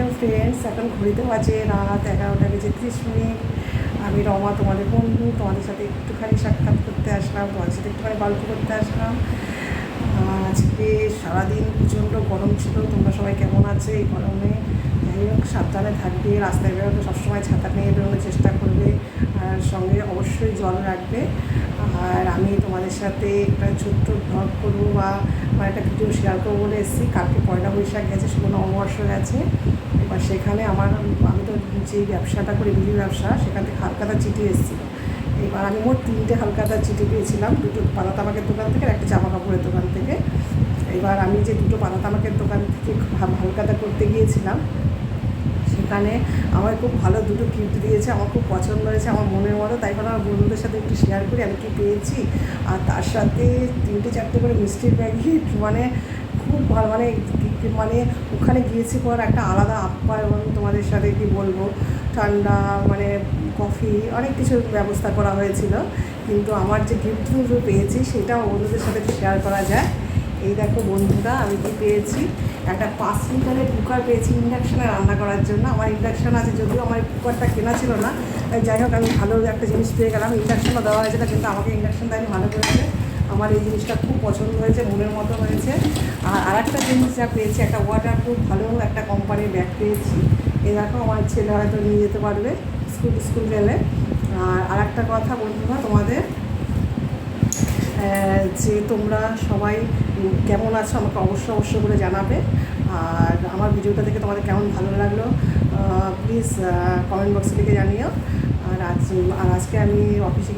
Hello friends, এখন ঘড়িতে বাজে রাত 11টা বেজে 30 মিনিট। আমি রমা, তোমাদের বন্ধু, তোমাদের সাথে একটুখানি সাক্ষাৎ করতে আসলাম, তোমাদের সাথে একটুখানি গল্প করতে আসলাম। আজকে সারাদিন প্রচণ্ড গরম ছিল। তোমরা সবাই কেমন আছে এই গরমে? যাই হোক, সাবধানে থাকবে, রাস্তায় বেরোতে সবসময় ছাতা নিয়ে বেরোনোর চেষ্টা করবে, আর সঙ্গে অবশ্যই জল রাখবে। আর আমি তোমাদের সাথে একটা ছোট্ট ব্লগ করবো বা আমার একটা ভিডিও শেয়ার করবো বলে এসেছি। কালকে পয়লা বৈশাখ গেছে, শুভ নববর্ষ গেছে। এবার সেখানে আমি তো যে ব্যবসাটা করি, বিড়ির ব্যবসা, সেখান থেকে হালখাতা চিঠি এসেছিলো। এবার আমি মোট 3টে হালখাতা চিঠি পেয়েছিলাম, 2টো পাতা তামাকের দোকান থেকে আর একটা জামা কাপড়ের দোকান থেকে। এবার আমি যে 2টো পাতা তামাকের দোকান থেকে হালখাতা করতে গিয়েছিলাম, সেখানে আমার খুব ভালো 2টো গিফট দিয়েছে, আমার খুব পছন্দ হয়েছে, আমার মনের মতো। তাই কারণ আমার বন্ধুদের সাথে একটু শেয়ার করি আমি কী পেয়েছি। আর তার সাথে 3টে-4টে করে মিষ্টির প্যাকেট, মানে খুব ভালো, মানে ওখানে গিয়েছি পর একটা আলাদা আপ্যায়ন। তোমাদের সাথে কি বলবো, ঠান্ডা, মানে কফি, অনেক কিছুর ব্যবস্থা করা হয়েছিল। কিন্তু আমার যে গিফটগুলো পেয়েছি সেটাও বন্ধুদের সাথে শেয়ার করা যায়। এই দেখো বন্ধুরা, আমি কি পেয়েছি, একটা 5 লিটারের কুকার পেয়েছি ইন্ডাকশানে রান্না করার জন্য। আমার ইন্ডাকশান আছে, যদিও আমার কুকারটা কেনা ছিল না। যাই হোক, আমি ভালো একটা জিনিস পেয়ে গেলাম। ইন্ডাকশানও দেওয়া হয়েছিল, কিন্তু আমাকে ইন্ডাকশান দেয়নি, ভালো করেছে। আমার এই জিনিসটা খুব পছন্দ হয়েছে, মনের মতো হয়েছে। আর আরেকটা জিনিস যা পেয়েছি, একটা ওয়াটারপ্রুফ ভালো একটা কোম্পানির ব্যাগ পেয়েছি। এই দেখো, আমার ছেলে হয়তো নিয়ে যেতে পারবে স্কুল গেলে। আর আরেকটা কথা বন্ধুরা, তোমাদের যে তোমরা সবাই কেমন আছো আমাকে অবশ্যই করে জানাবে। আর আমার ভিডিওটা দেখে তোমাদের কেমন ভালো লাগলো প্লিজ কমেন্ট বক্সে লিখে জানিও। আর আজকে আমি অফিসে